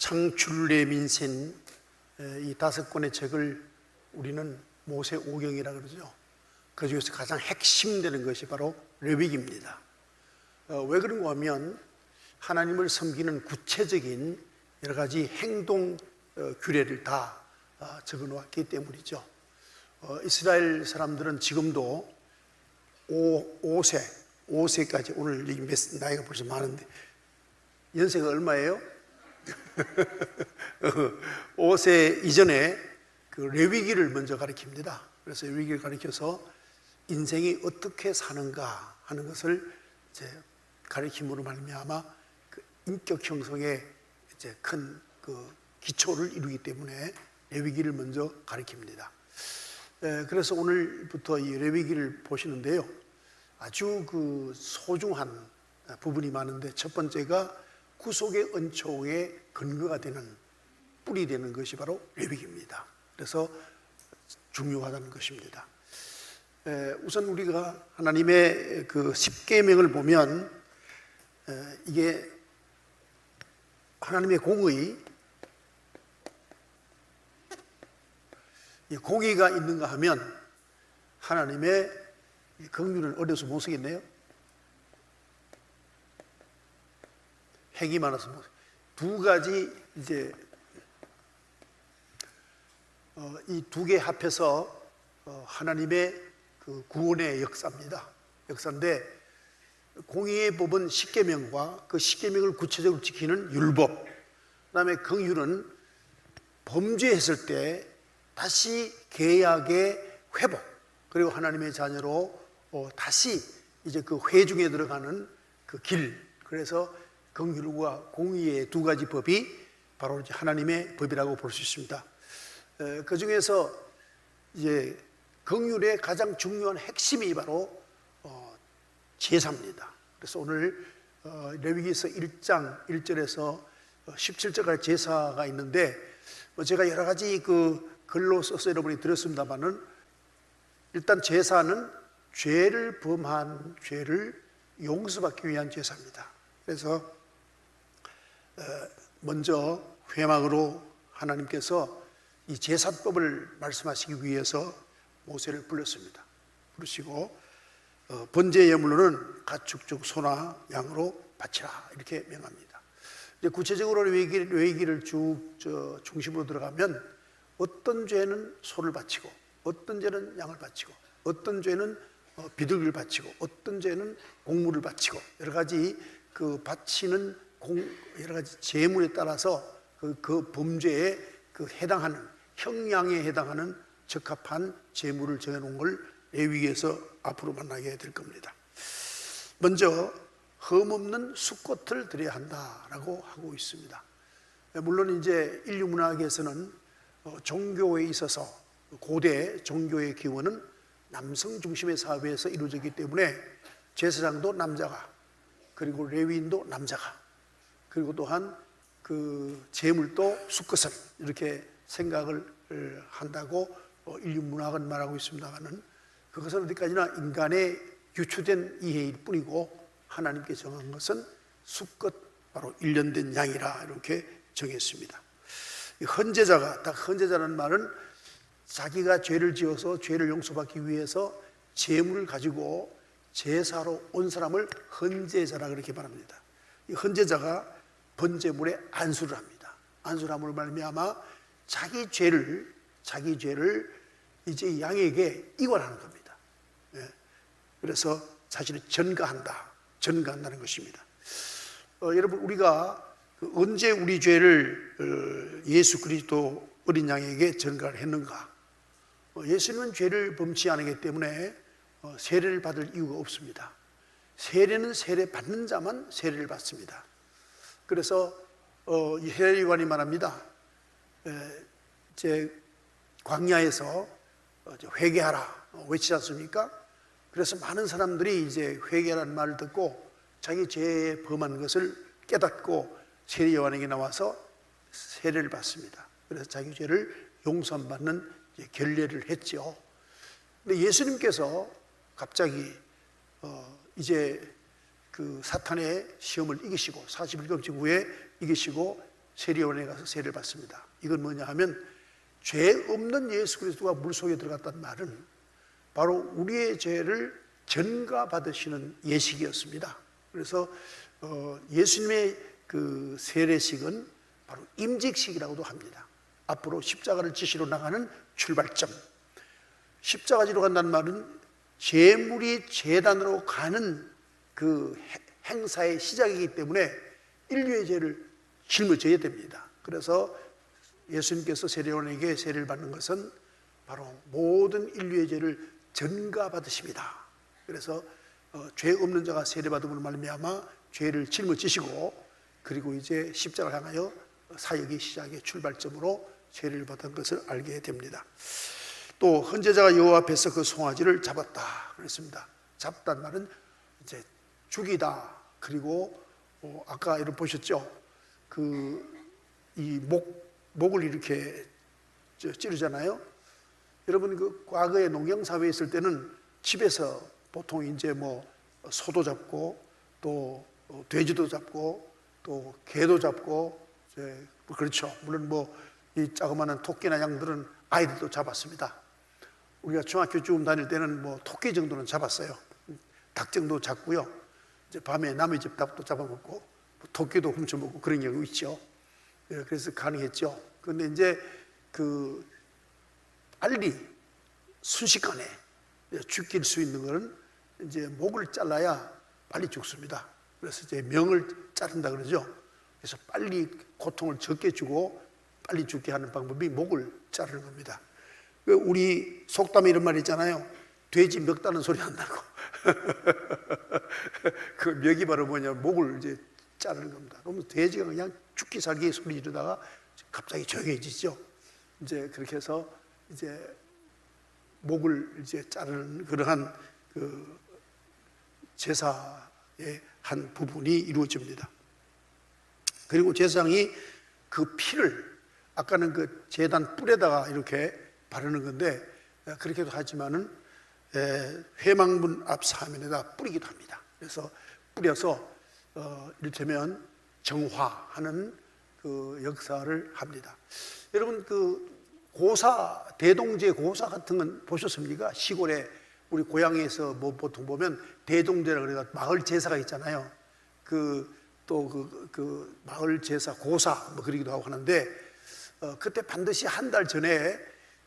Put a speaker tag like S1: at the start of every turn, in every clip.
S1: 창출레민센 이 5권의 책을 우리는 모세 오경이라 그러죠. 그 중에서 가장 핵심되는 것이 바로 레위기입니다. 왜 그런가 하면 하나님을 섬기는 구체적인 여러 가지 행동 규례를 다 적어 놓았기 때문이죠. 이스라엘 사람들은 지금도 5세까지, 오늘 나이가 벌써 많은데 연세가 얼마예요? 5세 이전에 그 레위기를 먼저 가르칩니다. 그래서 레위기를 가르쳐서 인생이 어떻게 사는가 하는 것을 이제 가르침으로 말미암아 그 인격 형성에 이제 큰 그 기초를 이루기 때문에 레위기를 먼저 가르칩니다. 그래서 오늘부터 이 레위기를 보시는데요, 아주 그 소중한 부분이 많은데, 첫 번째가 구속의 은총의 근거가 되는, 뿔이 되는 것이 바로 레위기입니다. 그래서 중요하다는 것입니다. 우선 우리가 하나님의 그 십계명을 보면 이게 하나님의 공의가 있는가 하면 하나님의 긍휼을 어려서 못 쓰겠네요. 핵이 많아서 못. 두 가지 이제 이 두 개 합해서 하나님의 그 구원의 역사인데, 공의의 법은 십계명과 그 십계명을 구체적으로 지키는 율법, 그다음에 긍휼은 범죄했을 때 다시 계약의 회복, 그리고 하나님의 자녀로 다시 이제 그 회중에 들어가는 그 길. 그래서 긍휼과 공의의 두 가지 법이 바로 이제 하나님의 법이라고 볼 수 있습니다. 그 중에서 이제 긍휼의 가장 중요한 핵심이 바로 제사입니다. 그래서 오늘 레위기서 1장 1절에서 17절까지 제사가 있는데, 제가 여러 가지 그 글로 써서 여러분이 들었습니다만은, 일단 제사는 죄를 범한 죄를 용서받기 위한 제사입니다. 그래서 먼저 회막으로 하나님께서 이 제사법을 말씀하시기 위해서 모세를 부르시고 번제 예물로는 가축 중 소나 양으로 바치라, 이렇게 명합니다. 이제 구체적으로 레위기를 쭉 중심으로 들어가면 어떤 죄는 소를 바치고, 어떤 죄는 양을 바치고, 어떤 죄는 비둘기를 바치고, 어떤 죄는 곡물을 바치고, 여러 가지 그 바치는 여러 가지 제물에 따라서 그 범죄에 그 해당하는 형량에 해당하는 적합한 제물을 정해놓은 걸 레위기에서 앞으로 만나게 될 겁니다. 먼저 흠없는 수꽃을 드려야 한다라고 하고 있습니다. 물론 이제 인류 문학에서는 종교에 있어서 고대 종교의 기원은 남성 중심의 사회에서 이루어졌기 때문에 제사장도 남자가, 그리고 레위인도 남자가, 그리고 또한 그 제물도 수컷을, 이렇게 생각을 한다고 인류 문학은 말하고 있습니다만은, 그것은 어디까지나 인간의 유추된 이해일 뿐이고, 하나님께 정한 것은 수컷, 바로 1년 된 양이라 이렇게 정했습니다. 헌제자가, 딱 헌제자라는 말은 자기가 죄를 지어서 죄를 용서받기 위해서 제물을 가지고 제사로 온 사람을 헌제자라 그렇게 말합니다. 이 헌제자가 번제물에 안수를 합니다. 안수를 함으로 말미암아 자기 죄를 이제 양에게 이관하는 겁니다. 그래서 자신을 전가한다는 것입니다. 여러분, 우리가 언제 우리 죄를 예수 그리스도 어린 양에게 전가를 했는가? 예수님은 죄를 범치 않았기 때문에 세례를 받을 이유가 없습니다. 세례는 세례 받는 자만 세례를 받습니다. 그래서 히레리완이 말합니다. 이제 광야에서 회개하라 외치지 않습니까? 그래서 많은 사람들이 이제 회개하라는 말을 듣고 자기 죄에 범한 것을 깨닫고 세례 요한에게 나와서 세례를 받습니다. 그래서 자기 죄를 용서받는 결례를 했죠. 근데 예수님께서 갑자기 이제 그 사탄의 시험을 이기시고 40일 금식 후에 이기시고 세례원에 가서 세례를 받습니다. 이건 뭐냐 하면 죄 없는 예수 그리스도가 물속에 들어갔다는 말은 바로 우리의 죄를 전가받으시는 예식이었습니다. 그래서 예수님의 그 세례식은 바로 임직식이라고도 합니다. 앞으로 십자가를 지시러 나가는 출발점. 십자가 지러 간다는 말은 제물이 제단으로 가는 그 행사의 시작이기 때문에 인류의 죄를 짊어져야 됩니다. 그래서 예수님께서 세례원에게 세례를 받는 것은 바로 모든 인류의 죄를 전가받으십니다. 그래서 죄 없는 자가 세례받음으로 말미암아 죄를 짊어지시고 그리고 이제 십자가를 향하여 사역의 시작의 출발점으로 세례를 받은 것을 알게 됩니다. 또 헌제자가 여호와 앞에서 그 송아지를 잡았다 그랬습니다. 잡다는 말은 이제 죽이다. 그리고 아까 이런 보셨죠? 이 목을 이렇게 찌르잖아요. 여러분 그 과거에 농경 사회에 있을 때는 집에서 보통 이제 뭐 소도 잡고 또 돼지도 잡고 또 개도 잡고 이제 그렇죠. 물론 뭐 이 자그마한 토끼나 양들은 아이들도 잡았습니다. 우리가 중학교쯤 다닐 때는 뭐 토끼 정도는 잡았어요. 닭 정도 잡고요. 이제 밤에 남의 집 닭도 잡아먹고 토끼도 훔쳐먹고 그런 경우 있죠. 그래서 가능했죠. 그런데 이제 그 빨리 순식간에 죽일 수 있는 것은 이제 목을 잘라야 빨리 죽습니다. 그래서 이제 명을 자른다 그러죠. 그래서 빨리 고통을 적게 주고 빨리 죽게 하는 방법이 목을 자르는 겁니다. 우리 속담에 이런 말 있잖아요. 돼지 멱 다는 소리 한다고. 그 멱이 바로 뭐냐, 목을 이제 자르는 겁니다. 그러면 돼지가 그냥 죽기 살기 소리 지르다가 갑자기 조용해지죠. 이제 그렇게 해서 이제 목을 이제 자르는 그러한 그 제사의 한 부분이 이루어집니다. 그리고 제사장이 그 피를 아까는 그 제단 뿔에다가 이렇게 바르는 건데 그렇게도 하지만은 회막문 앞 사면에다 뿌리기도 합니다. 그래서 뿌려서 이를테면 정화하는 그 역사를 합니다. 여러분 그 고사, 대동제 고사 같은 건 보셨습니까? 시골에 우리 고향에서 뭐 보통 보면 대동제라 그래가 마을 제사가 있잖아요. 그 마을 제사 고사 뭐 그러기도 하고 하는데 그때 반드시 한 달 전에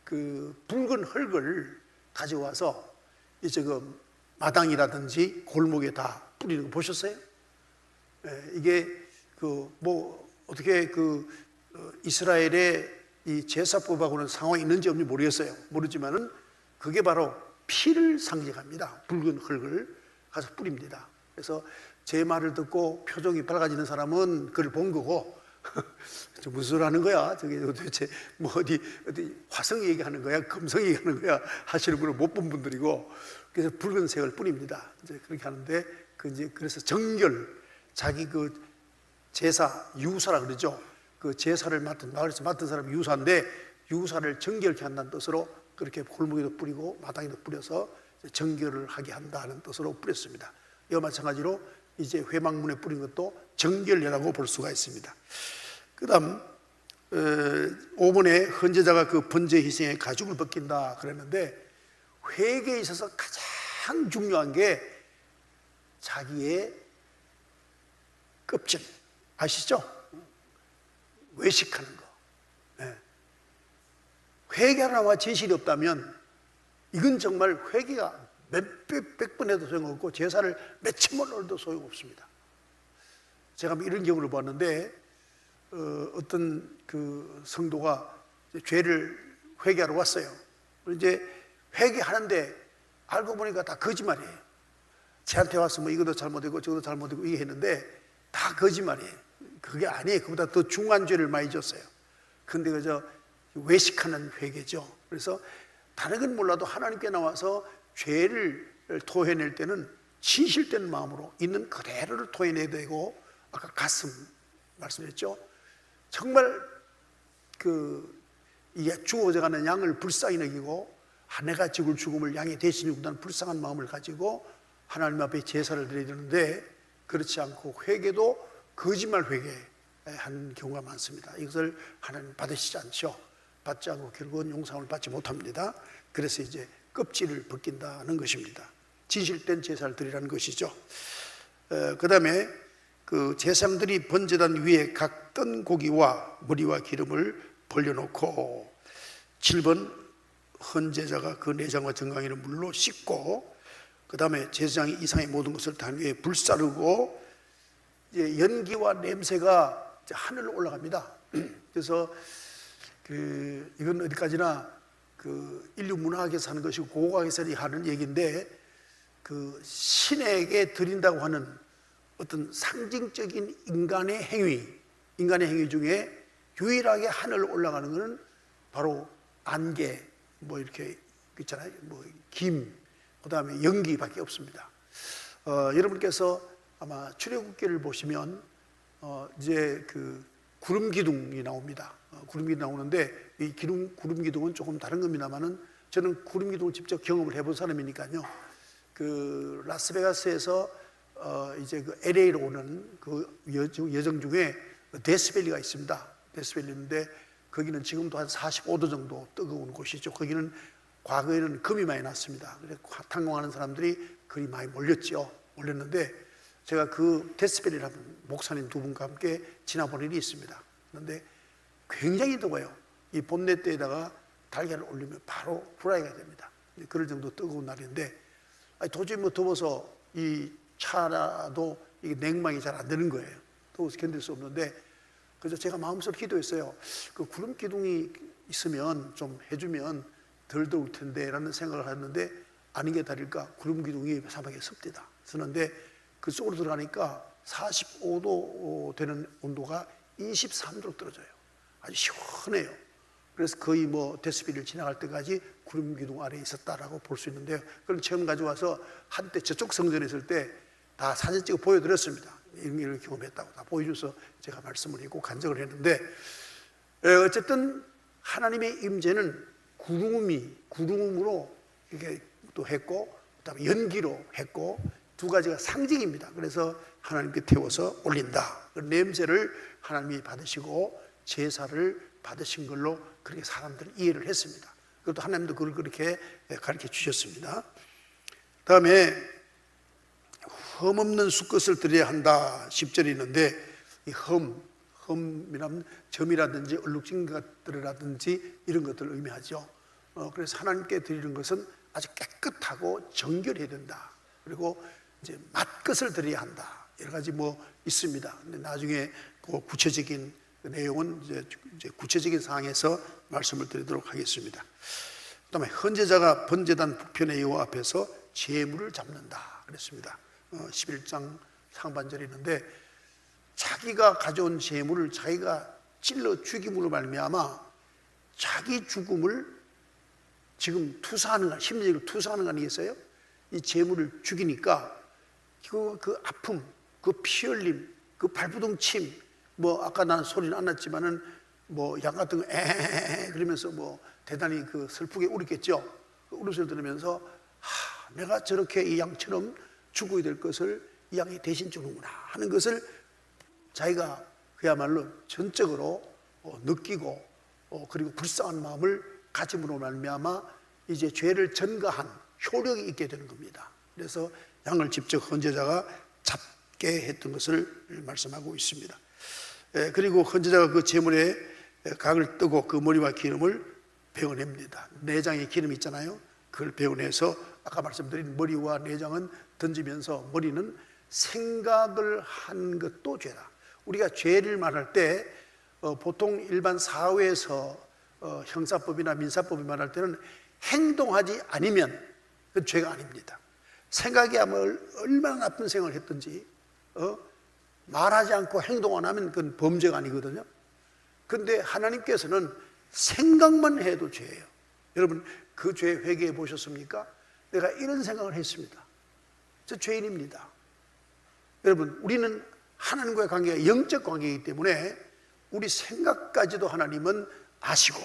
S1: 그 붉은 흙을 가져와서 이제 그 마당이라든지 골목에 다 뿌리는 거 보셨어요? 이게 그 뭐 어떻게 그 이스라엘의 이 제사법하고는 상황이 있는지 없는지 모르지만은 그게 바로 피를 상징합니다. 붉은 흙을 가서 뿌립니다. 그래서 제 말을 듣고 표정이 밝아지는 사람은 그걸 본 거고 무슨 소리 하는 거야? 저게 도대체 뭐 어디 화성 얘기하는 거야? 금성 얘기하는 거야? 하시는 분은 못 본 분들이고 그래서 붉은색을 뿌립니다. 이제 그렇게 하는데 그래서 정결 자기 그 제사 유사라 그러죠. 그 제사를 마을에서 맡은 사람이 유사인데 유사를 정결케 한다는 뜻으로 그렇게 골목에도 뿌리고 마당에도 뿌려서 정결을 하게 한다는 뜻으로 뿌렸습니다. 이와 마찬가지로 이제 회막문에 뿌린 것도 정결례라고 볼 수가 있습니다. 그 다음 5번에 헌제자가 그 번제 희생의 가죽을 벗긴다 그랬는데 회개에 있어서 가장 중요한 게 자기의 껍질 아시죠? 외식하는 거. 회개하나와 제실이 없다면 이건 정말 회개가 몇백 번 해도 소용없고 제사를 몇천 번 올려도 소용없습니다. 제가 이런 경우를 봤는데 어떤 그 성도가 죄를 회개하러 왔어요. 이제 회개하는데 알고 보니까 다 거짓말이에요. 쟤한테 와서 뭐 이것도 잘못되고 저것도 잘못되고 이게 했는데 다 거짓말이에요. 그게 아니에요. 그보다 더 중한 죄를 많이 졌어요. 근데 그저 외식하는 회개죠. 그래서 다른 건 몰라도 하나님께 나와서 죄를 토해낼 때는 진실된 마음으로 있는 그대로를 토해내야 되고 아까 가슴 말씀했죠. 정말 죽어져가는 양을 불쌍히 여기고 내가 죽을 죽음을 양이 대신 죽는다는 불쌍한 마음을 가지고 하나님 앞에 제사를 드려야 되는데 그렇지 않고 회개도 거짓말 회개 하는 경우가 많습니다. 이것을 하나님 받으시지 않죠. 받지 않고 결국은 용서를 받지 못합니다. 그래서 이제 껍질을 벗긴다는 것입니다. 진실된 제사를 드리라는 것이죠. 그 다음에 그 제사장들이 번제단 위에 각던 고기와 머리와 기름을 벌려놓고 7번 헌제자가 그 내장과 정강이를 물로 씻고 그 다음에 제사장이 이상의 모든 것을 단 위에 불사르고 이제 연기와 냄새가 이제 하늘로 올라갑니다. 그래서 이건 어디까지나 그 인류 문화학에서 하는 것이고 고고학에서 하는 얘기인데 그 신에게 드린다고 하는 어떤 상징적인 인간의 행위 중에 유일하게 하늘로 올라가는 것은 바로 안개, 뭐 이렇게 있잖아요. 뭐 김, 그 다음에 연기밖에 없습니다. 여러분께서 아마 출애굽기를 보시면 이제 그 구름 기둥이 나옵니다. 구름 기둥이 나오는데 이 구름 기둥은 조금 다른 겁니다만은 저는 구름 기둥을 직접 경험을 해본 사람이니까요. 그 라스베가스에서 이제 그 LA로 오는 그 여정 중에 데스밸리가 있습니다. 데스밸리인데 거기는 지금도 한 45도 정도 뜨거운 곳이죠. 거기는 과거에는 금이 많이 났습니다. 그래서 탐구하는 사람들이 거기 많이 몰렸는데 제가 그 데스밸리라는 목사님 두 분과 함께 지나본 일이 있습니다. 그런데 굉장히 더워요. 이 본네트에다가 달걀을 올리면 바로 후라이가 됩니다. 그럴 정도 뜨거운 날인데 도저히 뭐 더워서 이 차라도 이게 냉방이 잘 안 되는 거예요. 더워서 견딜 수 없는데 그래서 제가 마음속으로 기도했어요. 그 구름 기둥이 있으면 좀 해주면 덜 더울 텐데 라는 생각을 했는데 아닌 게 다를까 구름 기둥이 사막에 섭니다. 쓰는데 그 속으로 들어가니까 45도 되는 온도가 23도로 떨어져요. 아주 시원해요. 그래서 거의 뭐 데스밸리를 지나갈 때까지 구름 기둥 아래에 있었다라고 볼 수 있는데요. 그걸 처음 가져와서 한때 저쪽 성전에 있을 때 다 사진 찍어 보여드렸습니다. 이런 걸 경험했다고 다 보여줘서 제가 말씀을 했고 간증을 했는데 어쨌든 하나님의 임재는 구름으로 이렇게 또 했고 그다음에 연기로 했고 두 가지가 상징입니다. 그래서 하나님께 태워서 올린다. 그 냄새를 하나님이 받으시고 제사를 받으신 걸로 그렇게 사람들은 이해를 했습니다. 그것도 하나님도 그걸 그렇게 가르쳐 주셨습니다. 다음에 흠없는 수컷을 드려야 한다 10절이 있는데 이 흠이라면 점이라든지 얼룩진 것들이라든지 이런 것들을 의미하죠. 그래서 하나님께 드리는 것은 아주 깨끗하고 정결해야 된다. 그리고 이제 맛것을 드려야 한다. 여러 가지 뭐 있습니다. 근데 나중에 그 구체적인 내용은 이제 구체적인 사항에서 말씀을 드리도록 하겠습니다. 그다음에 헌제자가 번제단 북편의 여호와 앞에서 제물을 잡는다 그랬습니다. 11장 상반절이 있는데 자기가 가져온 제물을 자기가 찔러 죽임으로 말미암아 자기 죽음을 지금 투사하는 거, 심리적으로 투사하는 거 아니겠어요? 이 제물을 죽이니까 그 아픔, 그 피 흘림, 그 발부둥 침, 뭐 아까 나는 소리는 안 났지만은 뭐 양 같은 거 그러면서 뭐 대단히 그 슬프게 울었겠죠. 그 울음소리 들으면서 내가 저렇게 이 양처럼 죽어야 될 것을 이 양이 대신 주는구나 하는 것을 자기가 그야말로 전적으로 느끼고 그리고 불쌍한 마음을 가짐으로 말미암아 이제 죄를 전가한 효력이 있게 되는 겁니다. 그래서 양을 직접 헌제자가 잡게 했던 것을 말씀하고 있습니다. 그리고 헌제자가 그 제물에 각을 뜨고 그 머리와 기름을 베어냅니다. 내장에 기름이 있잖아요. 그걸 베어내서 아까 말씀드린 머리와 내장은 던지면서 머리는 생각을 한 것도 죄다. 우리가 죄를 말할 때 보통 일반 사회에서 형사법이나 민사법이 말할 때는 행동하지 않으면 그건 죄가 아닙니다. 생각이 얼마나 나쁜 생각을 했든지 말하지 않고 행동 안 하면 그건 범죄가 아니거든요. 그런데 하나님께서는 생각만 해도 죄예요. 여러분 그 죄 회개해 보셨습니까? 내가 이런 생각을 했습니다. 저 죄인입니다. 여러분 우리는 하나님과의 관계가 영적 관계이기 때문에 우리 생각까지도 하나님은 아시고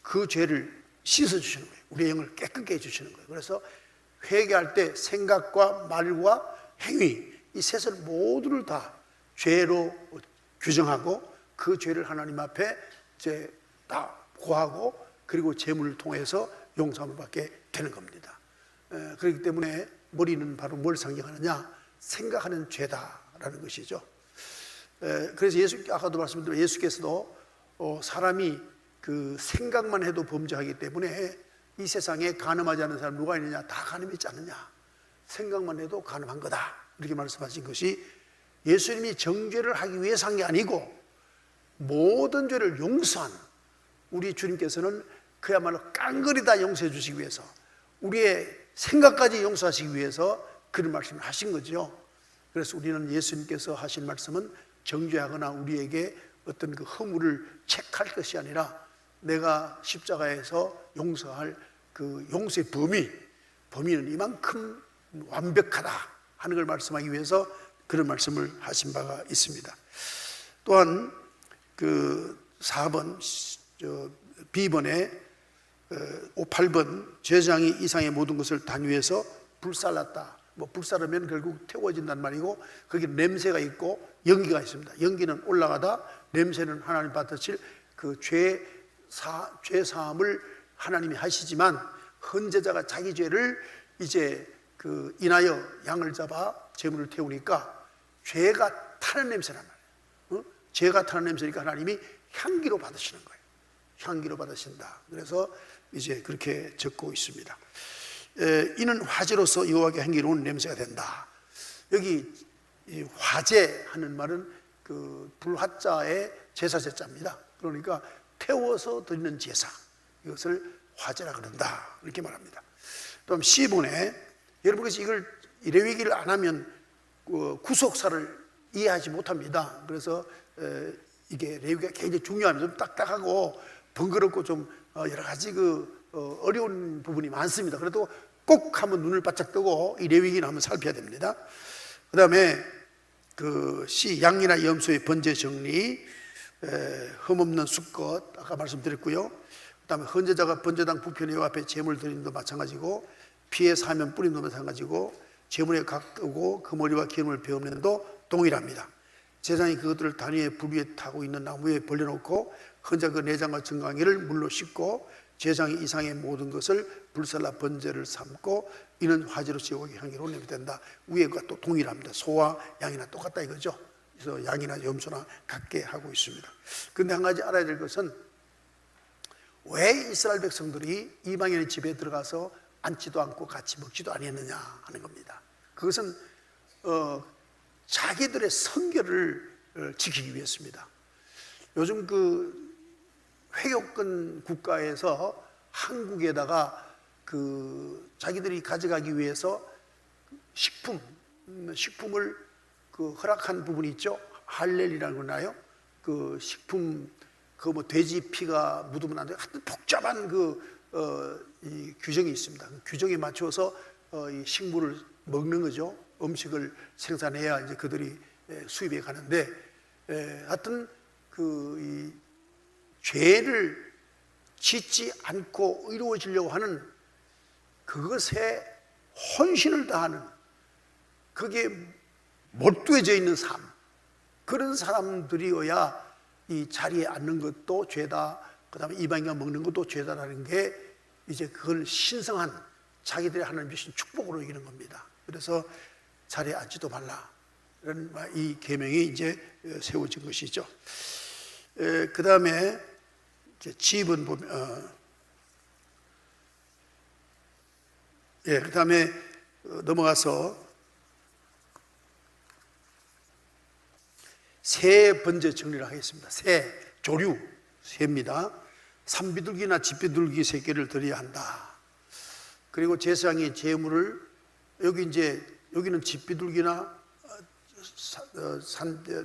S1: 그 죄를 씻어주시는 거예요. 우리의 영을 깨끗게 해주시는 거예요. 그래서 회개할 때 생각과 말과 행위 이 셋을 모두를 다 죄로 규정하고 그 죄를 하나님 앞에 이제 다 고하고 그리고 제물을 통해서 용서함을 받게 되는 겁니다. 그렇기 때문에 머리는 바로 뭘 상징하느냐? 생각하는 죄다라는 것이죠. 그래서 아까도 말씀드린 예수께서도 사람이 그 생각만 해도 범죄하기 때문에 이 세상에 간음하지 않는 사람 누가 있느냐? 다 간음했지 않느냐? 생각만 해도 간음한 거다, 이렇게 말씀하신 것이 예수님이 정죄를 하기 위해서 한 게 아니고 모든 죄를 용서한 우리 주님께서는 그야말로 깡그리 다 용서해 주시기 위해서, 우리의 생각까지 용서하시기 위해서 그런 말씀을 하신 거죠. 그래서 우리는 예수님께서 하신 말씀은 정죄하거나 우리에게 어떤 그 허물을 체크할 것이 아니라 내가 십자가에서 용서할 그 용서의 범위는 이만큼 완벽하다 하는 걸 말씀하기 위해서 그런 말씀을 하신 바가 있습니다. 또한 그 4번 B번에 8번 제사장이 이상의 모든 것을 단위해서 불살랐다. 불사르면 결국 태워진단 말이고 거기 냄새가 있고 연기가 있습니다. 연기는 올라가다, 냄새는 하나님 받으실 그 죄 사함을 하나님이 하시지만 헌제자가 자기 죄를 이제 그 인하여 양을 잡아 제물을 태우니까 죄가 타는 냄새란 말이에요. 죄가 타는 냄새니까 하나님이 향기로 받으시는 거예요. 향기로 받으신다. 그래서 이제 그렇게 적고 있습니다. 이는 화제로서 여호와께 향기로운 냄새가 된다. 여기 화제 하는 말은 그 불화자의 제사제자입니다. 그러니까 태워서 드리는 제사, 이것을 화제라 그런다, 이렇게 말합니다. 또 C번에 여러분께서 이걸 레위기를 안 하면 구속사를 이해하지 못합니다. 그래서 이게 레위기가 굉장히 중요합니다. 좀 딱딱하고 번거롭고 좀 여러 가지 어려운 부분이 많습니다. 그래도 꼭 한번 눈을 바짝 뜨고 이 레위기는 한번 살펴야 됩니다. 그 다음에 그 C, 양이나 염소의 번제 정리, 흠없는 수컷 아까 말씀드렸고요. 그 다음에 헌제자가 번제당 부편 여호와 앞에 제물 드리는 것도 마찬가지고, 피에 사면 뿌리는 것도 마찬가지고, 제물에 가꾸고 그 머리와 기름을 베옵는 것도 동일합니다. 제사장이 그것들을 단위에 불 위에 타고 있는 나무에 벌려놓고 헌자 그 내장과 정강이를 물로 씻고 제사장이 이상의 모든 것을 불살라 번제를 삼고 이는 화제로서 여호와께 향기로운 냄새가 된다. 위에가 또 동일합니다. 소와 양이나 똑같다 이거죠. 그래서 양이나 염소나 같게 하고 있습니다. 그런데 한 가지 알아야 될 것은 왜 이스라엘 백성들이 이방인의 집에 들어가서 앉지도 않고 같이 먹지도 아니했느냐 하는 겁니다. 그것은 자기들의 성결을 지키기 위해서입니다. 요즘 그 회교권 국가에서 한국에다가 그 자기들이 가져가기 위해서 식품을 그 허락한 부분이 있죠. 할렐이라고 하나요? 그 식품 돼지 피가 묻으면 안 돼요. 하여튼 복잡한 이 규정이 있습니다. 그 규정에 맞춰서 이 식물을 먹는 거죠. 음식을 생산해야 이제 그들이 수입해 가는데, 하여튼 이 죄를 짓지 않고 이루어지려고 하는 그것에 헌신을 다하는, 그게 몰두해져 있는 삶, 그런 사람들이어야 이 자리에 앉는 것도 죄다, 그 다음에 이방인과 먹는 것도 죄다라는 게 이제 그걸 신성한 자기들이 하나님 주신 축복으로 여기는 겁니다. 그래서 자리에 앉지도 말라, 이런 이 계명이 이제 세워진 것이죠. 그 다음에 집은 보면 그 다음에 넘어가서 새 번제 정리를 하겠습니다. 새, 조류, 새입니다. 산비둘기나 집비둘기 새 개를 드려야 한다. 그리고 제사장이 제물을 여기는 집비둘기나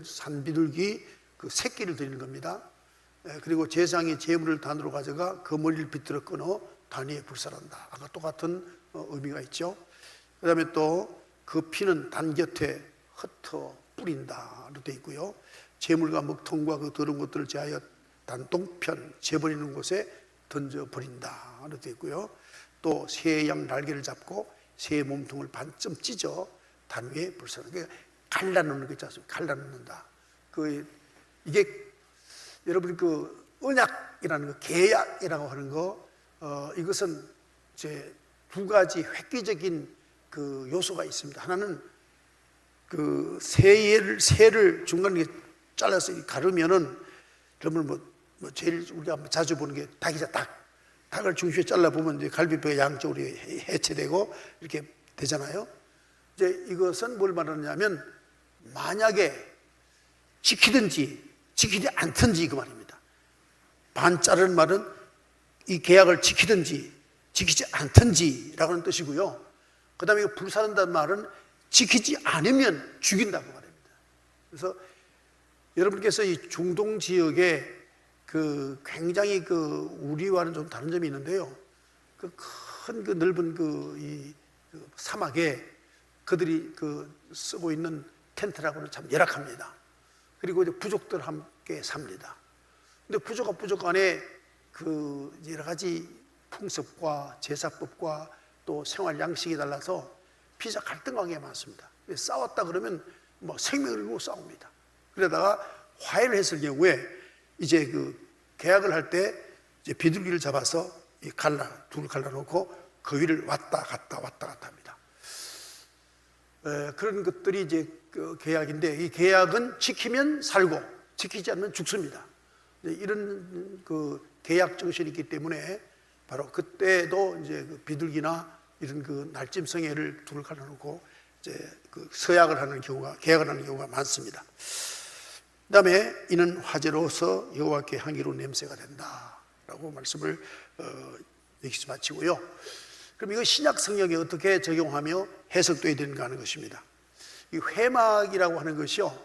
S1: 산비둘기 그 새끼를 드리는 겁니다. 그리고 제사장이 제물을 단으로 가져가 그 머리를 비틀어 끊어 단위에 불살한다. 아까 똑같은 의미가 있죠. 그 다음에 또 그 피는 단 곁에 흩어 뿌린다로 되어 있고요. 제물과 먹통과 그 더러운 것들을 제하여 단동편 재버리는 곳에 던져 버린다로 되어 있고요. 또 새 양 날개를 잡고 새 몸통을 반쯤 찢어 단 위에 불살한다. 그러니까 갈라놓는 거 있지 않습니까? 갈라놓는다. 이게 여러분 그 언약이라는 거, 계약이라고 하는 거, 이것은 이제 두 가지 획기적인 그 요소가 있습니다. 하나는 그 새를 중간에 잘라서 가르면은, 여러분 뭐 제일 우리가 자주 보는 게 닭이죠. 닭을 중심에 잘라 보면 이제 갈비뼈가 양쪽으로 해체되고 이렇게 되잖아요. 이제 이것은 뭘 말하느냐면, 만약에 지키든지 지키지 않든지 그 말입니다. 반 자르는 말은 이 계약을 지키든지 지키지 않든지라고 하는 뜻이고요. 그 다음에 불사른다는 말은 지키지 않으면 죽인다고 말합니다. 그래서 여러분께서 이 중동 지역에 그 굉장히 그 우리와는 좀 다른 점이 있는데요. 그 큰 그 넓은 그 사막에 그들이 그 쓰고 있는 텐트라고는 참 열악합니다. 그리고 이제 부족들 함께 삽니다. 근데 부족 안에 그 여러 가지 풍습과 제사법과 또 생활 양식이 달라서 피자 갈등 관계가 많습니다. 싸웠다 그러면 뭐 생명을 걸고 싸웁니다. 그러다가 화해를 했을 경우에 이제 그 계약을 할 때 이제 비둘기를 잡아서 둘 갈라놓고 그 위를 왔다 갔다 합니다. 그런 것들이 이제 그 계약인데, 이 계약은 지키면 살고 지키지 않으면 죽습니다. 이런 그 계약 정신이 있기 때문에 바로 그때도 이제 그 비둘기나 이런 그 날짐승애를 둘을 갈라놓고 이제 그 서약을 하는 경우가, 계약을 하는 경우가 많습니다. 그다음에 이는 화제로서 여호와께 향기로운 냄새가 된다라고 말씀을 여기서 마치고요. 그럼 이거 신약 성경에 어떻게 적용하며 해석돼야 되는가 하는 것입니다. 이 회막이라고 하는 것이요,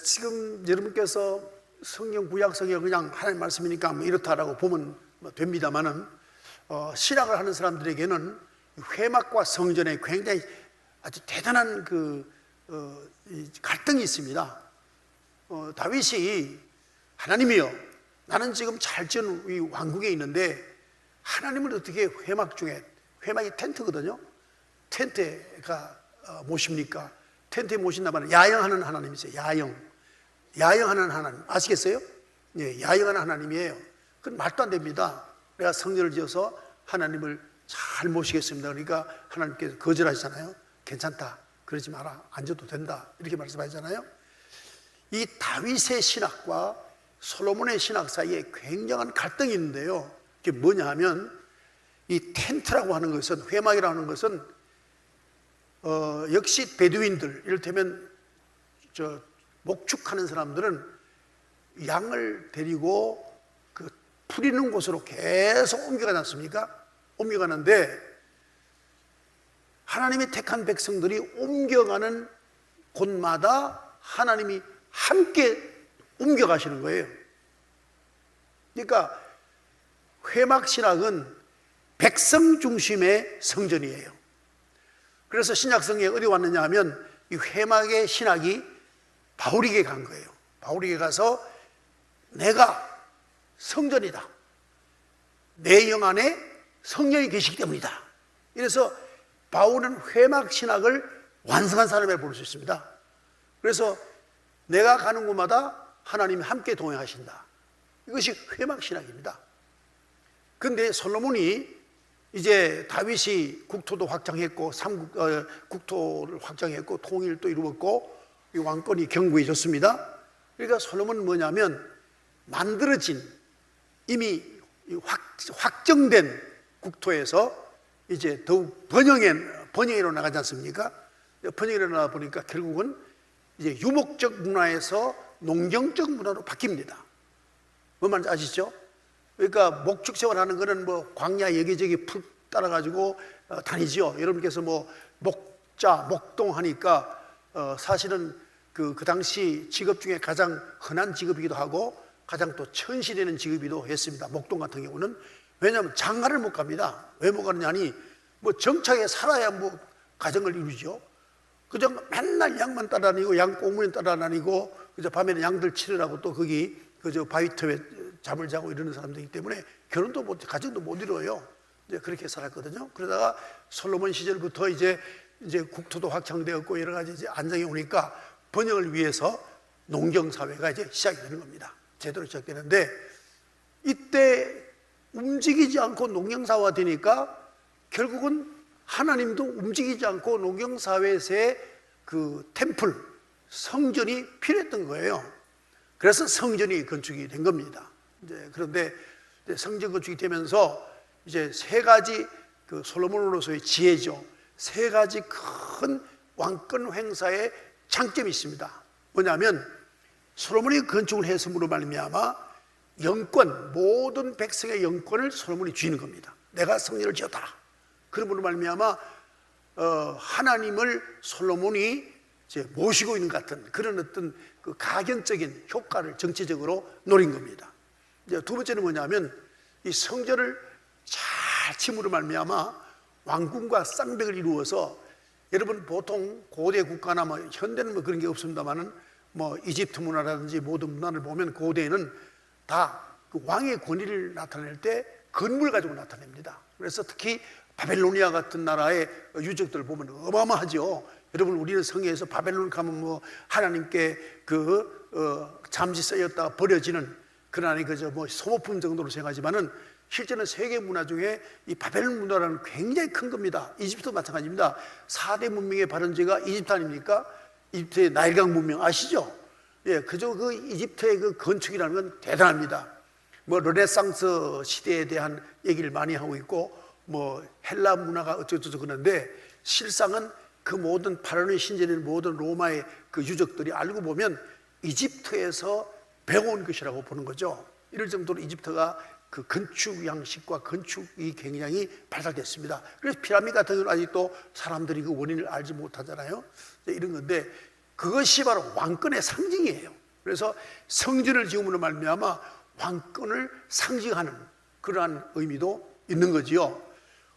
S1: 지금 여러분께서 성경, 구약 성경 그냥 하나님 말씀이니까 뭐 이렇다라고 보면 됩니다만은, 신학을 하는 사람들에게는 회막과 성전에 굉장히 아주 대단한 이 갈등이 있습니다. 다윗이 하나님이여, 나는 지금 잘 지은 이 왕궁에 있는데 하나님을 어떻게 회막이 텐트거든요. 텐트가 모십니까? 텐트에 모신다면 야영하는 하나님이세요. 야영하는 하나님 아시겠어요? 예, 야영하는 하나님이에요. 그건 말도 안 됩니다. 내가 성전을 지어서 하나님을 잘 모시겠습니다. 그러니까 하나님께서 거절하시잖아요. 괜찮다, 그러지 마라, 앉아도 된다, 이렇게 말씀하시잖아요. 이 다윗의 신학과 솔로몬의 신학 사이에 굉장한 갈등이 있는데요. 그게 뭐냐 하면, 이 텐트라고 하는 것은, 회막이라고 하는 것은 역시 베두인들, 이를테면 목축하는 사람들은 양을 데리고 그 풀 있는 곳으로 계속 옮겨가지 않습니까? 옮겨가는데 하나님이 택한 백성들이 옮겨가는 곳마다 하나님이 함께 옮겨가시는 거예요. 그러니까 회막신학은 백성 중심의 성전이에요. 그래서 신약성경에 어디 왔느냐 하면, 이 회막의 신학이 바울에게 간 거예요. 바울에게 가서 내가 성전이다, 내 영 안에 성령이 계시기 때문이다. 이래서 바울은 회막신학을 완성한 사람이라고 볼 수 있습니다. 그래서 내가 가는 곳마다 하나님이 함께 동행하신다, 이것이 회막신학입니다. 그런데 솔로몬이 이제 다윗이 국토도 확장했고 국토를 확장했고 통일도 이루었고 이 왕권이 견고해졌습니다. 그러니까 솔로몬은 뭐냐면, 만들어진 이미 확정된 국토에서 이제 더욱 번영으로 나가지 않습니까? 번영으로 나가 보니까 결국은 이제 유목적 문화에서 농경적 문화로 바뀝니다. 뭔 말인지 아시죠? 그러니까 목축 생활하는 거는 뭐 광야 여기저기 풀 따라가지고 다니죠. 여러분께서 뭐 목동하니까 사실은 그 당시 직업 중에 가장 흔한 직업이기도 하고 가장 또 천시되는 직업이기도 했습니다. 목동 같은 경우는. 왜냐하면 장가를 못 갑니다. 왜 못 가느냐니, 뭐 정착에 살아야 뭐 가정을 이루죠. 그저 맨날 양만 따라다니고 양 꽁무니 따라다니고 그저 밤에는 양들 치르라고 또 거기 그저 바위터에 잠을 자고 이러는 사람들이기 때문에 결혼도 못, 가정도 못 이루어요. 이제 그렇게 살았거든요. 그러다가 솔로몬 시절부터 이제 국토도 확장되었고 여러 가지 이제 안정이 오니까 번영을 위해서 농경사회가 이제 시작이 되는 겁니다. 제대로 시작되는데, 이때 움직이지 않고 농경사회가 되니까 결국은 하나님도 움직이지 않고 농경사회에서의 그 템플, 성전이 필요했던 거예요. 그래서 성전이 건축이 된 겁니다. 그런데 성전 건축이 되면서 이제 세 가지 그 솔로몬으로서의 지혜죠. 세 가지 큰 왕권 행사의 장점이 있습니다. 뭐냐면 솔로몬이 건축을 했음으로 말미암아 영권, 모든 백성의 영권을 솔로몬이 쥐는 겁니다. 내가 성전을 지었다. 그러므로 말미암아 하나님을 솔로몬이 이제 모시고 있는 것 같은 그런 어떤 그 가견적인 효과를 정치적으로 노린 겁니다. 이제 두 번째는 뭐냐면 이 성전을 잘 침으로 말미암아 왕궁과 쌍벽을 이루어서, 여러분 보통 고대 국가나 뭐 현대는 뭐 그런 게 없습니다만은 뭐 이집트 문화라든지 모든 문화를 보면 고대에는 다 그 왕의 권위를 나타낼 때 건물 가지고 나타냅니다. 그래서 특히 바벨로니아 같은 나라의 유적들을 보면 어마어마하죠. 여러분 우리는 성경에서 바벨론 가면 뭐 하나님께 잠시 쓰였다 버려지는 그런 아니 그저 뭐 소모품 정도로 생각하지만은 실제는 세계 문화 중에 이 바벨론 문화라는 굉장히 큰 겁니다. 이집트도 마찬가지입니다. 4대 문명의 발원지가 이집트 아닙니까? 이집트의 나일강 문명 아시죠? 예, 그저 그 이집트의 그 건축이라는 건 대단합니다. 뭐 르네상스 시대에 대한 얘기를 많이 하고 있고 뭐 헬라 문화가 어쩌고저쩌고 그러는데, 실상은 그 모든 파라오의 신전인 모든 로마의 그 유적들이 알고 보면 이집트에서 배워온 것이라고 보는 거죠. 이럴 정도로 이집트가 그 건축 양식과 건축이 굉장히 발달됐습니다. 그래서 피라미드 같은 경우는 아직도 사람들이 그 원인을 알지 못하잖아요. 이런 건데 그것이 바로 왕권의 상징이에요. 그래서 성전을 지음으로 말미암아 왕권을 상징하는 그러한 의미도 있는 거지요.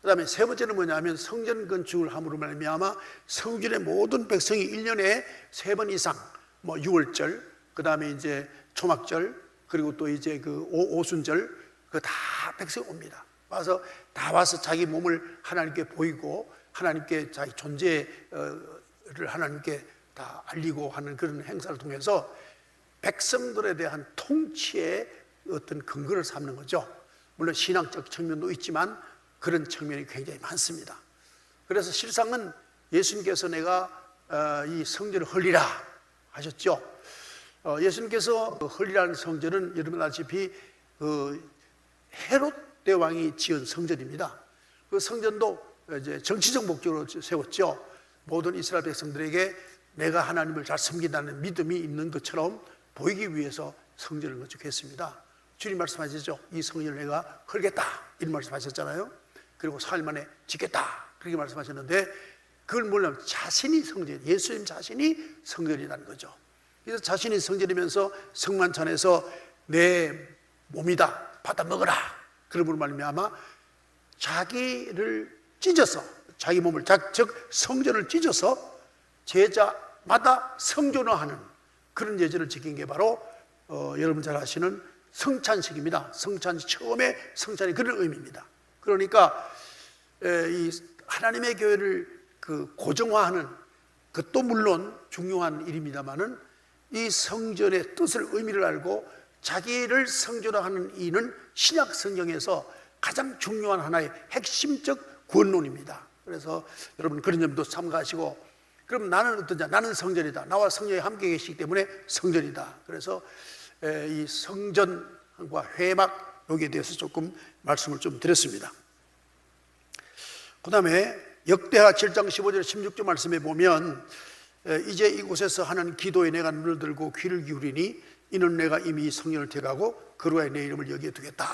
S1: 그 다음에 세 번째는 뭐냐면 성전 건축을 함으로 말미암아 성전의 모든 백성이 1년에 3번 이상 뭐 6월절, 그 다음에 이제 초막절, 그리고 또 이제 그 오순절, 그 다 백성이 옵니다. 와서 다 와서 자기 몸을 하나님께 보이고 하나님께 자기 존재를 하나님께 다 알리고 하는 그런 행사를 통해서 백성들에 대한 통치의 어떤 근거를 삼는 거죠. 물론 신앙적 측면도 있지만 그런 측면이 굉장히 많습니다. 그래서 실상은 예수님께서 내가 이 성전을 헐리라 하셨죠. 예수님께서 헐리라는 성전은 여러분 아시다시피 헤롯 대왕이 지은 성전입니다. 그 성전도 이제 정치적 목적으로 세웠죠. 모든 이스라엘 백성들에게 내가 하나님을 잘 섬긴다는 믿음이 있는 것처럼 보이기 위해서 성전을 건축했습니다. 주님 말씀하시죠. 이 성전을 내가 헐겠다 이런 말씀하셨잖아요. 그리고 4일 만에 짓겠다 그렇게 말씀하셨는데, 그걸 뭐냐면 자신이 성전, 예수님 자신이 성전이라는 거죠. 그래서 자신이 성전이면서 성만찬에서 내 몸이다 받아 먹어라 그러므로 말미암아 자기를 찢어서 자기 몸을 즉 성전을 찢어서 제자마다 성전화하는 그런 예절을 지킨 게 바로 여러분 잘 아시는 성찬식입니다. 성찬식, 처음에 성찬이 그런 의미입니다. 그러니까 이 하나님의 교회를 그 고정화하는 그것도 물론 중요한 일입니다만은 이 성전의 뜻을, 의미를 알고 자기를 성전화하는 이는 신약 성경에서 가장 중요한 하나의 핵심적 구원론입니다. 그래서 여러분 그런 점도 참가하시고, 그럼 나는 어떤 자? 나는 성전이다. 나와 성령이 함께 계시기 때문에 성전이다. 그래서 이 성전과 회막 여기에 대해서 조금 말씀을 좀 드렸습니다. 그 다음에 역대하 7장 15절 16절 말씀에 보면 이제 이곳에서 하는 기도에 내가 눈을 들고 귀를 기울이니 이는 내가 이미 성령을 택하고 그로하여 내 이름을 여기에 두겠다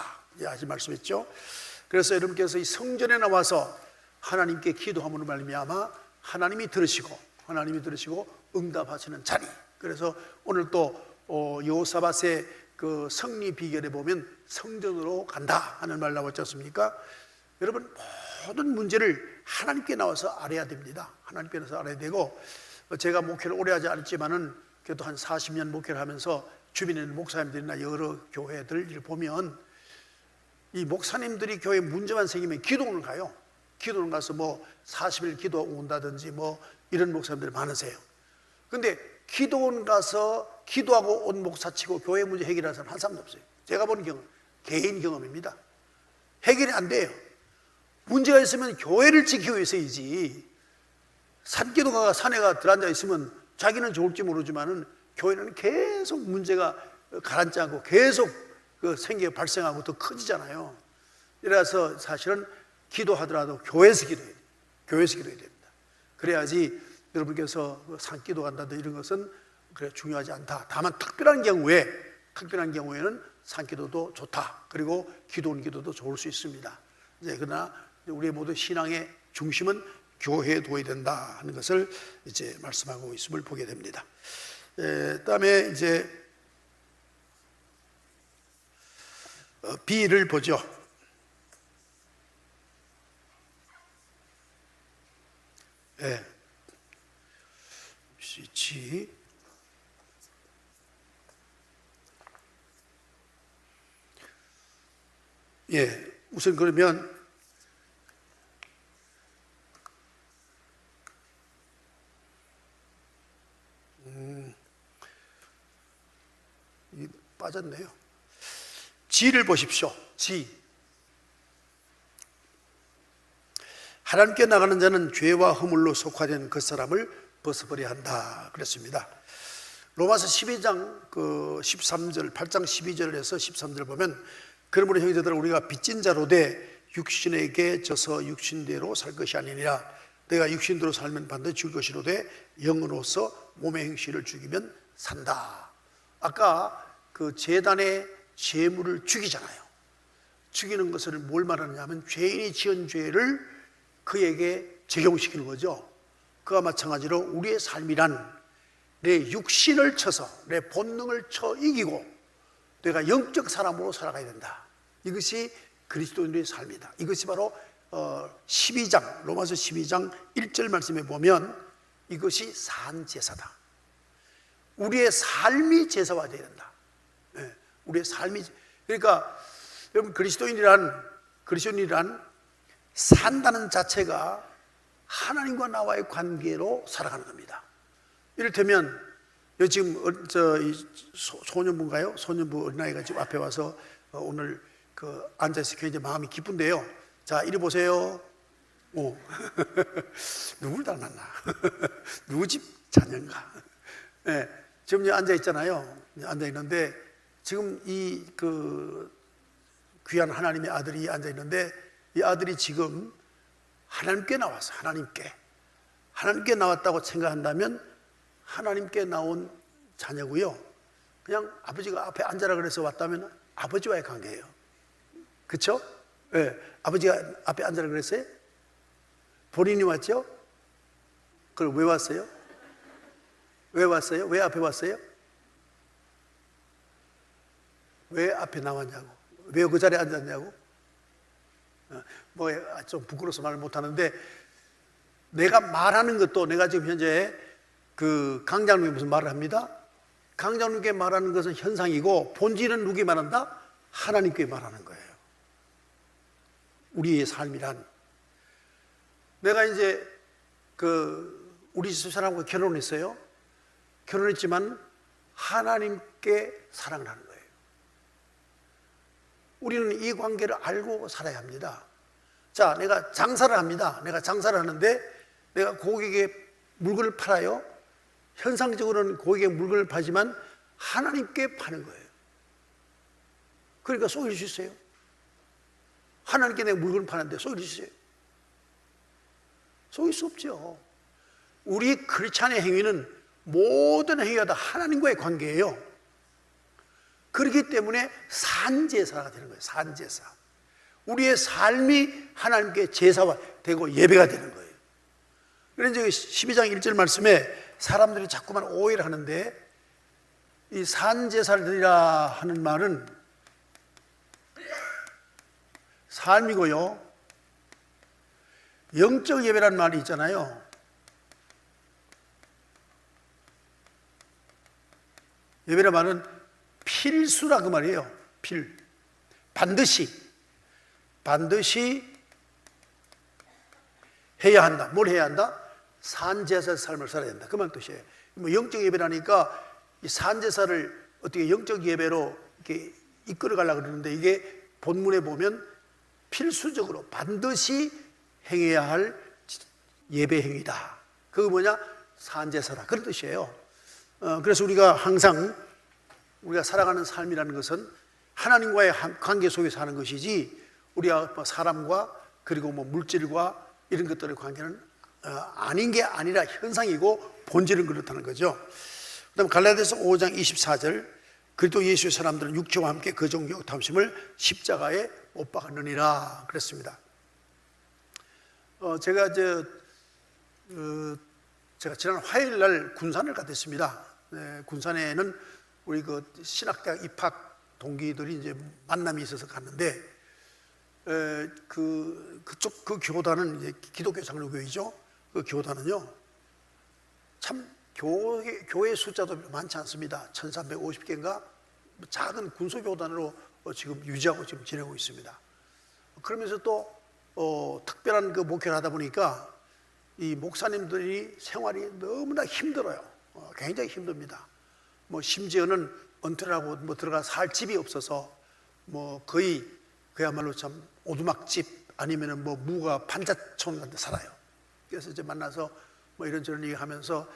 S1: 아직 말씀했죠. 그래서 여러분께서 이 성전에 나와서 하나님께 기도함으로 말미암아 하나님이 들으시고 응답하시는 자리. 그래서 오늘 또 여호사밧의 그 승리 비결에 보면 성전으로 간다 하는 말 나왔지 않습니까? 여러분 모든 문제를 하나님께 나와서 알아야 됩니다. 하나님께 나와서 알아야 되고, 제가 목회를 오래 하지 않았지만은 그래도 한 40년 목회를 하면서 주변에 있는 목사님들이나 여러 교회들을 보면 이 목사님들이 교회 문제만 생기면 기도원을 가요. 기도원 가서 뭐 40일 기도하고 온다든지 뭐 이런 목사님들이 많으세요. 근데 기도원 가서 기도하고 온 목사치고 교회 문제 해결하는 사람 한 사람도 없어요. 제가 보는 경험, 개인 경험입니다. 해결이 안 돼요. 문제가 있으면 교회를 지키기 위해서이지, 산기도가 산에 들어앉아 있으면 자기는 좋을지 모르지만은 교회는 계속 문제가 가라앉지 않고 계속 발생하고 더 커지잖아요. 이래서 사실은 기도하더라도 교회에서 기도해야 돼요. 교회에서 기도해야 됩니다. 그래야지 여러분께서 산기도 간다든지 이런 것은 그래 중요하지 않다. 다만 특별한 경우에는 산기도도 좋다. 그리고 기도원 기도도 좋을 수 있습니다. 그러나 우리의 모든 신앙의 중심은 교회에 둬야 된다 하는 것을 이제 말씀하고 있음을 보게 됩니다. 그다음에 이제 B를 보죠. G. 우선 그러면 빠졌네요. G를 보십시오. G. 하나님께 나가는 자는 죄와 허물로 속화된 그 사람을 벗어버려야 한다 그랬습니다. 로마서 12장 13절, 8장 12절에서 13절 보면, 그러므로 형제들아 우리가 빚진 자로 돼 육신에게 져서 육신대로 살 것이 아니니라. 내가 육신대로 살면 반드시 죽을 것이로되 영으로서 몸의 행실을 죽이면 산다. 아까 그 제단의 제물을 죽이잖아요. 죽이는 것을 뭘 말하느냐면 죄인이 지은 죄를 그에게 적용시키는 거죠. 그와 마찬가지로 우리의 삶이란 내 육신을 쳐서 내 본능을 쳐 이기고 내가 영적 사람으로 살아가야 된다. 이것이 그리스도인의 삶이다. 이것이 바로 12장 로마서 12장 1절 말씀에 보면 이것이 산제사다. 우리의 삶이 제사화되어야 된다. 우리의 삶이, 그러니까 여러분 그리스도인이란 산다는 자체가 하나님과 나와의 관계로 살아가는 겁니다. 이를테면 지금 소년부인가요? 소년부 어린아이가 지금 앞에 와서 오늘 앉아있어 굉장히 마음이 기쁜데요. 자, 이리 보세요. 누굴 닮았나? 누구 집 자녀인가? 지금 앉아있잖아요. 앉아있는데 지금 이 귀한 하나님의 아들이 앉아있는데 이 아들이 지금 하나님께 나왔어. 하나님께 나왔다고 생각한다면 하나님께 나온 자녀고요. 그냥 아버지가 앞에 앉아라 그래서 왔다면 아버지와의 관계예요. 그렇죠? 아버지가 앞에 앉아라 그랬어요? 본인이 왔죠? 그럼 왜 왔어요? 왜 왔어요? 왜 앞에 왔어요? 왜 앞에 나왔냐고? 왜 그 자리에 앉았냐고? 좀 부끄러워서 말을 못하는데, 내가 말하는 것도, 내가 지금 현재 강장님이 무슨 말을 합니다? 강장님께 말하는 것은 현상이고 본질은 누구에게 말한다? 하나님께 말하는 거예요. 우리의 삶이란, 내가 이제 우리 집사람과 결혼했어요. 결혼했지만 하나님께 사랑을 하는 거예요. 우리는 이 관계를 알고 살아야 합니다. 자, 내가 장사를 합니다. 내가 장사를 하는데 내가 고객에게 물건을 팔아요. 현상적으로는 고객에게 물건을 팔지만 하나님께 파는 거예요. 그러니까 속일 수 있어요? 하나님께 내가 물건을 파는데 속일 수 있어요? 속일 수 없죠. 우리 크리스찬의 행위는 모든 행위가 다 하나님과의 관계예요. 그렇기 때문에 산제사가 되는 거예요. 산제사. 우리의 삶이 하나님께 제사가 되고 예배가 되는 거예요. 그래서 12장 1절 말씀에 사람들이 자꾸만 오해를 하는데, 이 산제사를 드리라 하는 말은 삶이고요, 영적 예배라는 말이 있잖아요. 예배라는 말은 필수라 그 말이에요. 반드시 해야 한다. 뭘 해야 한다? 산제사의 삶을 살아야 된다. 그 말 뜻이에요. 뭐 영적 예배라니까 이 산제사를 어떻게 영적 예배로 이렇게 이끌어 가려고 그러는데, 이게 본문에 보면 필수적으로 반드시 행해야 할 예배 행위다. 그거 뭐냐? 산제사다, 그런 뜻이에요. 그래서 우리가 항상 우리가 살아가는 삶이라는 것은 하나님과의 관계 속에서 하는 것이지, 우리가 사람과 그리고 뭐 물질과 이런 것들의 관계는 아닌 게 아니라 현상이고 본질은 그렇다는 거죠. 그다음 갈라디아서 5장 24절, 그리스도 예수의 사람들은 육체와 함께 그 정욕 탐심을 십자가에 못 박았느니라 그랬습니다. 제가 지난 화요일 날 군산을 갔습니다. 군산에는 우리 그 신학대학 입학 동기들이 이제 만남이 있어서 갔는데, 그쪽 그 교단은 이제 기독교 장로교회죠. 그 교단은요, 참 교회 숫자도 많지 않습니다. 1350개인가 작은 군소교단으로 지금 유지하고 지금 지내고 있습니다. 그러면서 또 특별한 그 목회를 하다 보니까 이 목사님들이 생활이 너무나 힘들어요. 굉장히 힘듭니다. 뭐 심지어는 은퇴를 하고 뭐 들어가 살 집이 없어서 뭐 거의 그야말로 참 오두막집 아니면은 뭐 무가 판자촌 같은 데 살아요. 그래서 이제 만나서 뭐 이런저런 얘기하면서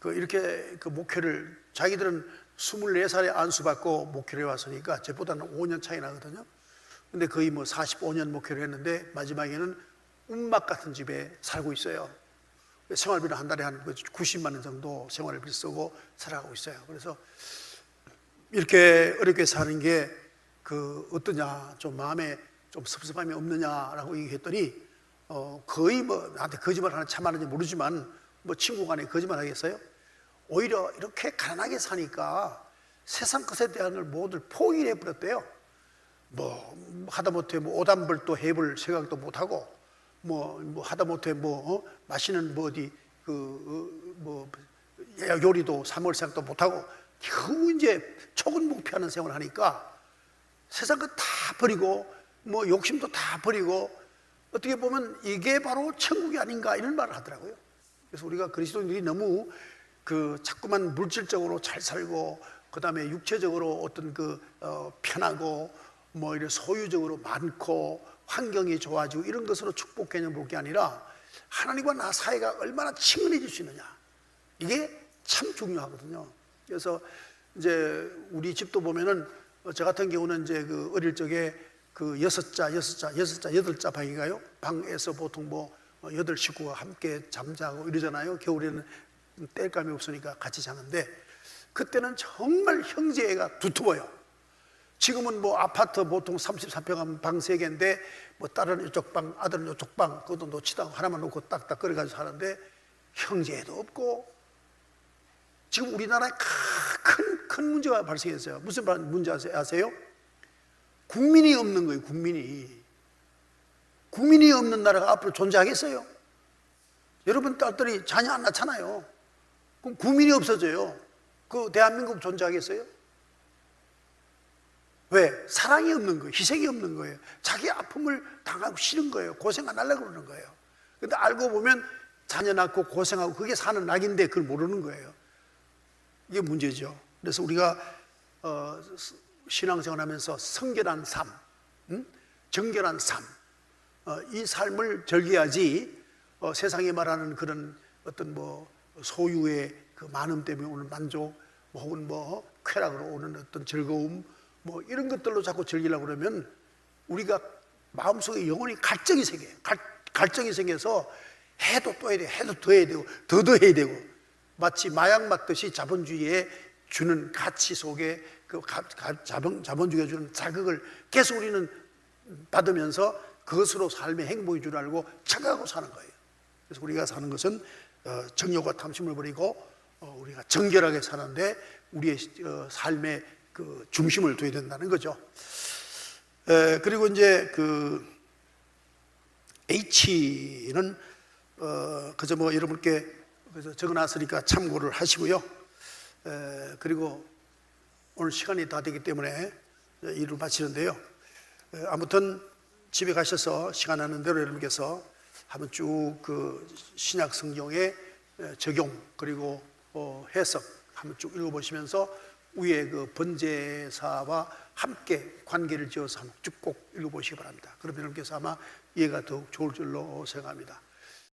S1: 이렇게 그 목회를, 자기들은 24살에 안수받고 목회를 해왔으니까 저보다는 5년 차이 나거든요. 근데 거의 뭐 45년 목회를 했는데 마지막에는 움막 같은 집에 살고 있어요. 생활비를 한 달에 한 90만 원 정도 생활비를 쓰고 살아가고 있어요. 그래서 이렇게 어렵게 사는 게 어떠냐, 좀 마음에 좀 섭섭함이 없느냐라고 얘기했더니 거의 뭐 나한테 거짓말 하는 참 하는지 모르지만 뭐 친구 간에 거짓말 하겠어요? 오히려 이렇게 가난하게 사니까 세상 것에 대한 걸 모두 포기를 해버렸대요. 뭐 하다못해 뭐 오단벌도 해볼 생각도 못하고 뭐 하다못해 맛있는 뭐 어디 뭐 요리도 사먹을 생각도 못하고 겨우 이제 초근 목표하는 생활을 하니까 세상 것 다 버리고 뭐 욕심도 다 버리고 어떻게 보면 이게 바로 천국이 아닌가, 이런 말을 하더라고요. 그래서 우리가 그리스도인들이 너무 자꾸만 물질적으로 잘 살고 그다음에 육체적으로 어떤 편하고 뭐 이런 소유적으로 많고 환경이 좋아지고 이런 것으로 축복 개념을 볼 게 아니라 하나님과 나 사이가 얼마나 친근해질 수 있느냐, 이게 참 중요하거든요. 그래서 이제 우리 집도 보면은 저 같은 경우는 이제 어릴 적에 8자 방인가요? 방에서 보통 뭐 8식구가 함께 잠자고 이러잖아요. 겨울에는 땔감이 없으니까 같이 자는데 그때는 정말 형제애가 두터워요. 지금은 뭐 아파트 보통 33평 방 3개인데 뭐 딸은 이쪽 방, 아들은 이쪽 방, 그것도 놓지도 않고 하나만 놓고 딱딱 끓여가지고 사는데 형제애도 없고. 지금 우리나라에 큰 문제가 발생했어요. 무슨 문제 아세요? 국민이 없는 거예요. 국민이 없는 나라가 앞으로 존재하겠어요? 여러분 딸들이 자녀 안 낳잖아요. 그럼 국민이 없어져요. 대한민국 존재하겠어요? 왜? 사랑이 없는 거예요. 희생이 없는 거예요. 자기 아픔을 당하고 싫은 거예요. 고생 안 하려고 그러는 거예요. 근데 알고 보면 자녀 낳고 고생하고 그게 사는 낙인데 그걸 모르는 거예요. 이게 문제죠. 그래서 우리가 신앙생활 하면서 성결한 삶, 정결한 삶, 이 삶을 즐겨야지 세상에 말하는 그런 어떤 뭐 소유의 그 많음 때문에 오는 만족, 혹은 뭐 쾌락으로 오는 어떤 즐거움, 뭐 이런 것들로 자꾸 즐기려고 그러면 우리가 마음속에 영원히 갈증이 생겨요. 갈증이 생겨서 해도 또 해야 되고, 해도 더 해야 되고, 더 해야 되고, 마치 마약 맞듯이 자본주의에 주는 가치 속에 자본주의가 주는 자극을 계속 우리는 받으면서 그것으로 삶의 행복인 줄 알고 착각하고 사는 거예요. 그래서 우리가 사는 것은 정욕과 탐심을 버리고 우리가 정결하게 사는데 우리의 삶의 중심을 둬야 된다는 거죠. 그리고 이제 H는 그저 뭐 여러분께 그래서 적어놨으니까 참고를 하시고요. 그리고 오늘 시간이 다 되기 때문에 일을 마치는데요. 아무튼 집에 가셔서 시간 나는 대로 여러분께서 한번 쭉 신약 성경의 적용, 그리고 해석 한번 쭉 읽어보시면서 위에 그 번제사와 함께 관계를 지어서 한번 쭉 꼭 읽어보시기 바랍니다. 그러면 여러분께서 아마 이해가 더욱 좋을 줄로 생각합니다.